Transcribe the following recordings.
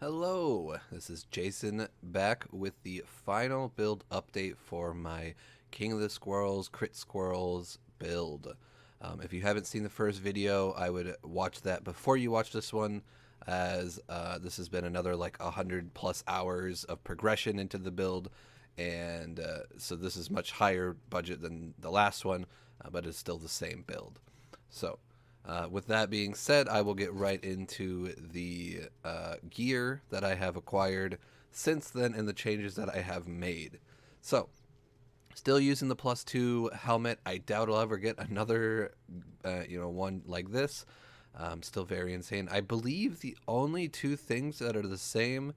Hello, this is Jason back with the final build update for my King of the Squirrels, Crit Squirrels build. If you haven't seen the first video, I would watch that before you watch this one, as this has been another like 100+ hours of progression into the build, and so this is much higher budget than the last one, but it's still the same build. So, with that being said, I will get right into the gear that I have acquired since then and the changes that I have made. So, still using the +2 helmet. I doubt I'll ever get another, one like this. Still very insane. I believe the only two things that are the same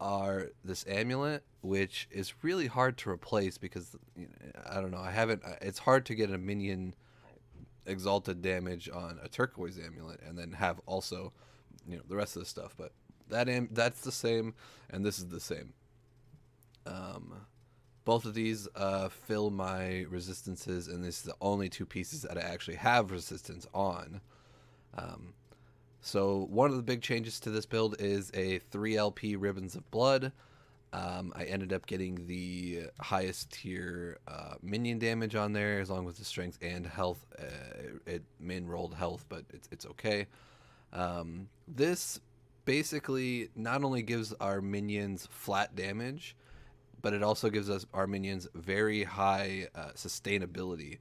are this amulet, which is really hard to replace because I don't know. I haven't. It's hard to get a minion exalted damage on a turquoise amulet and then have also the rest of the stuff, but that's the same and this is the same. Both of these fill my resistances, and this is the only two pieces that I actually have resistance on. So one of the big changes to this build is a 3 LP Ribbons of Blood. I ended up getting the highest tier minion damage on there, along with the strength and health. It min rolled health, but it's okay. This basically not only gives our minions flat damage, but it also gives us our minions very high sustainability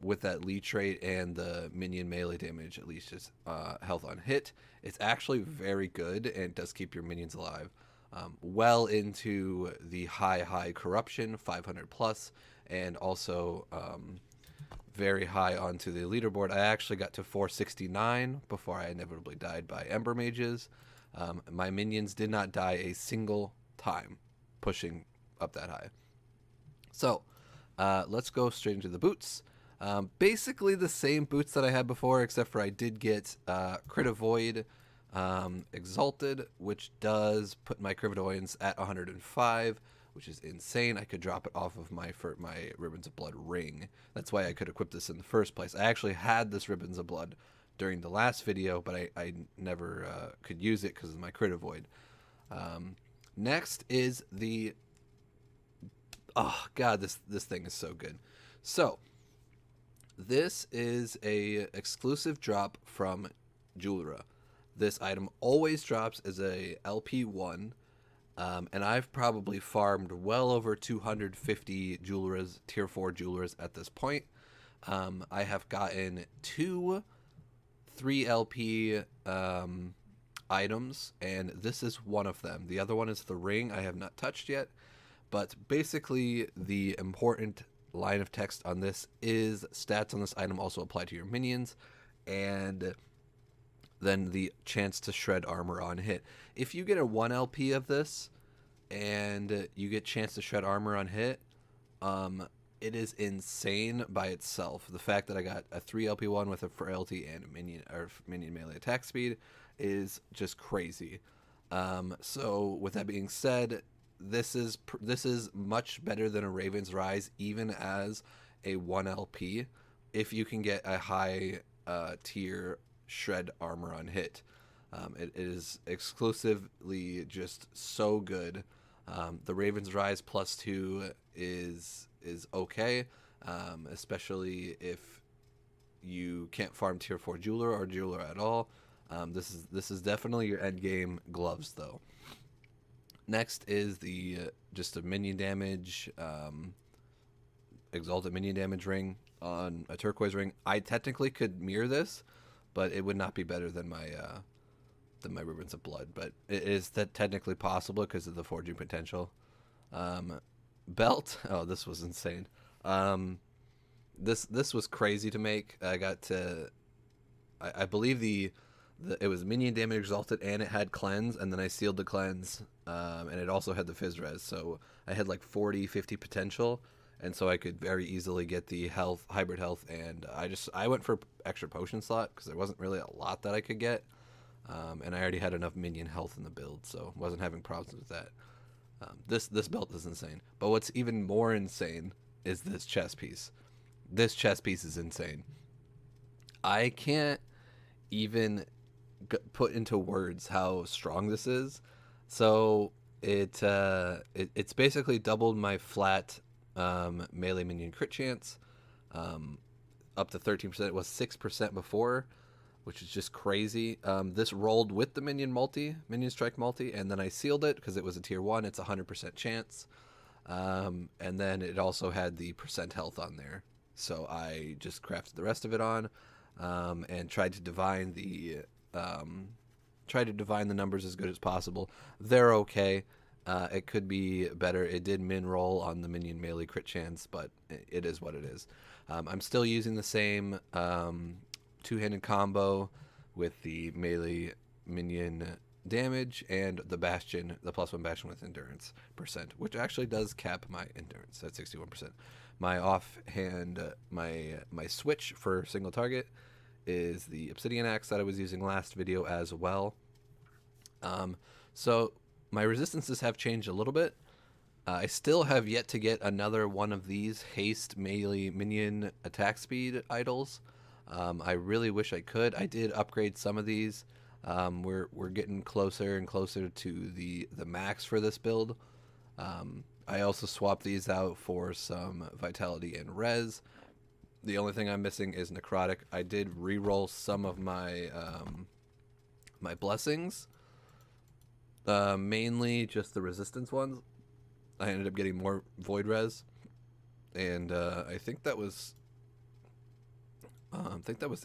with that leech rate and the minion melee damage, at least just health on hit. It's actually very good and does keep your minions alive. Well into the high corruption, 500+, and also very high onto the leaderboard. I actually got to 469 before I inevitably died by Ember Mages. My minions did not die a single time pushing up that high. So let's go straight into the boots. Basically the same boots that I had before, except for I did get Crit Avoid Exalted, which does put my Crividoyans at 105, which is insane. I could drop it off of my Ribbons of Blood ring. That's why I could equip this in the first place. I actually had this Ribbons of Blood during the last video, but I never could use it because of my Crit Avoid. Next is the... Oh, God, this thing is so good. So, this is a exclusive drop from Julera. This item always drops as a LP1, and I've probably farmed well over 250 Juleras, tier 4 Juleras at this point. I have gotten 2 3 LP items, and this is one of them. The other one is the ring I have not touched yet, but basically the important line of text on this is stats on this item also apply to your minions, and then the chance to shred armor on hit. If you get a 1 LP of this and you get chance to shred armor on hit, it is insane by itself. The fact that I got a 3 LP one with a frailty and a minion melee attack speed is just crazy. So with that being said, this is much better than a Raven's Rise, even as a 1 LP, if you can get a high tier shred armor on hit. It is exclusively just so good. The Raven's Rise +2 is okay, especially if you can't farm tier 4 Jeweler or Jeweler at all. This is definitely your end game gloves though. Next is the just a minion damage, exalted minion damage ring on a turquoise ring. I technically could mirror this, but it would not be better than my Ribbons of Blood. But it is technically possible because of the forging potential. Belt. Oh, this was insane. This was crazy to make. I got to, I believe it was minion damage exalted and it had cleanse, and then I sealed the cleanse, and it also had the fizz res. So I had like 40-50 potential. And so I could very easily get the health, hybrid health, and I went for extra potion slot because there wasn't really a lot that I could get, and I already had enough minion health in the build, so wasn't having problems with that. This belt is insane, but what's even more insane is this chest piece. This chest piece is insane. I can't even put into words how strong this is. So it's basically doubled my flat melee minion crit chance, um, up to 13%. It was 6% before, which is just crazy. This rolled with the minion strike multi, and then I sealed it because it was a tier 1. It's 100% chance. And then it also had the percent health on there. So I just crafted the rest of it on, and tried to divine the numbers as good as possible. They're okay. It could be better. It did min roll on the minion melee crit chance, but it is what it is. I'm still using the same two-handed combo with the melee minion damage and the bastion, the +1 bastion with endurance percent, which actually does cap my endurance at 61%. My offhand, my switch for single target is the obsidian axe that I was using last video as well. So my resistances have changed a little bit. I still have yet to get another one of these haste melee minion attack speed idols. I really wish I could. I did upgrade some of these. We're getting closer and closer to the max for this build. I also swapped these out for some vitality and res. The only thing I'm missing is necrotic. I did re-roll some of my my blessings, mainly just the resistance ones. I ended up getting more void res, and I think that was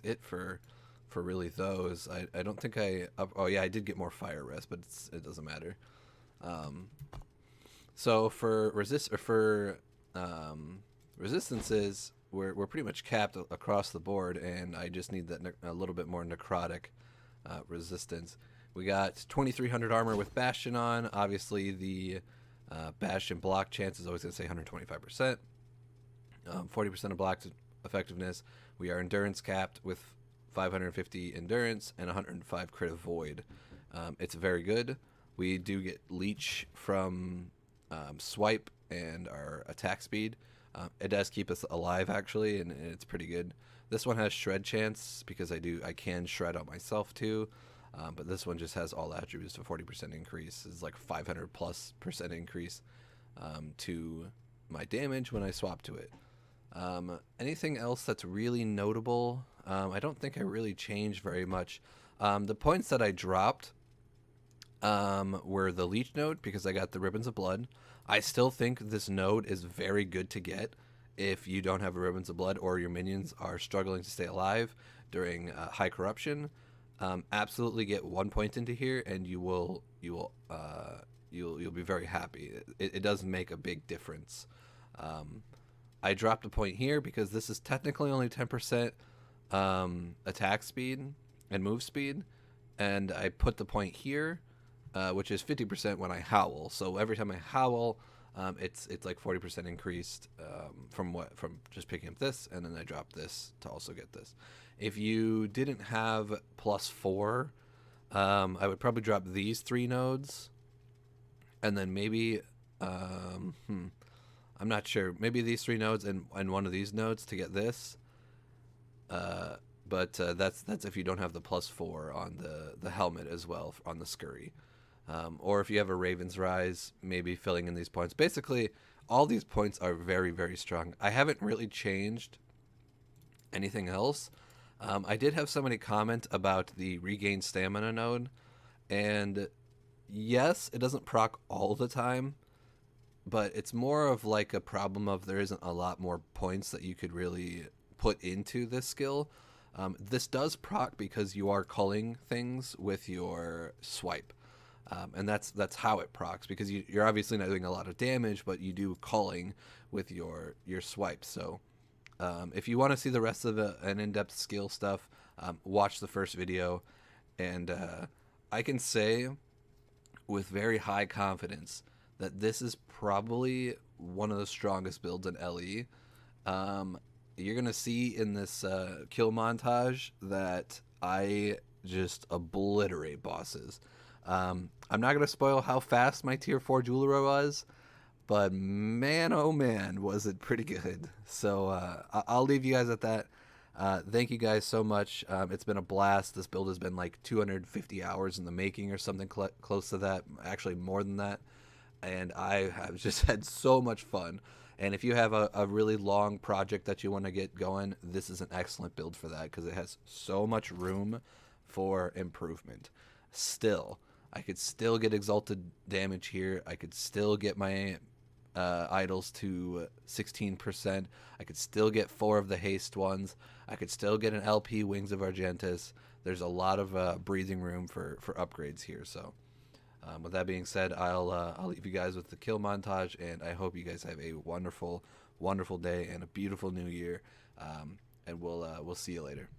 it for really those. I don't think oh yeah, I did get more fire res, but it doesn't matter. So for resistances, we're pretty much capped across the board, and I just need that a little bit more necrotic resistance. We got 2300 armor with Bastion on. Obviously, the Bastion block chance is always going to say 125%. 40% of block effectiveness. We are endurance capped with 550 endurance and 105 crit of void. It's very good. We do get leech from swipe and our attack speed. It does keep us alive actually, and it's pretty good. This one has shred chance because I can shred out myself too. But this one just has all attributes to 40% increase. It's like 500+% increase to my damage when I swap to it. Anything else that's really notable? I don't think I really changed very much. The points that I dropped were the leech node because I got the ribbons of blood. I still think this node is very good to get if you don't have a ribbons of blood or your minions are struggling to stay alive during high corruption. Absolutely get 1 point into here, and you'll be very happy. It does make a big difference. I dropped a point here because this is technically only 10% attack speed and move speed, and I put the point here, which is 50% when I howl. So every time I howl, it's like 40% increased from just picking up this, and then I drop this to also get this. If you didn't have +4, I would probably drop these 3 nodes, and then maybe I'm not sure. Maybe these 3 nodes and one of these nodes to get this. But that's if you don't have the +4 on the helmet as well on the scurry. Or if you have a Raven's Rise, maybe filling in these points. Basically, all these points are very, very strong. I haven't really changed anything else. I did have somebody comment about the regain stamina node, and yes, it doesn't proc all the time, but it's more of like a problem of there isn't a lot more points that you could really put into this skill. This does proc because you are culling things with your swipe. And that's how it procs, because you're obviously not doing a lot of damage, but you do culling with your swipe. So if you want to see the rest of an in-depth skill stuff, watch the first video. And I can say with very high confidence that this is probably one of the strongest builds in LE. You're going to see in this kill montage that I just obliterate bosses. I'm not going to spoil how fast my tier 4 Jewelry was, but man, oh man, was it pretty good. So I'll leave you guys at that. Thank you guys so much. It's been a blast. This build has been like 250 hours in the making or something close to that, actually more than that. And I have just had so much fun. And if you have a really long project that you want to get going, this is an excellent build for that because it has so much room for improvement. Still, I could still get exalted damage here. I could still get my idols to 16%. I could still get 4 of the haste ones. I could still get an LP Wings of Argentus. There's a lot of breathing room for upgrades here. So, with that being said, I'll leave you guys with the kill montage, and I hope you guys have a wonderful, wonderful day and a beautiful new year. And we'll see you later.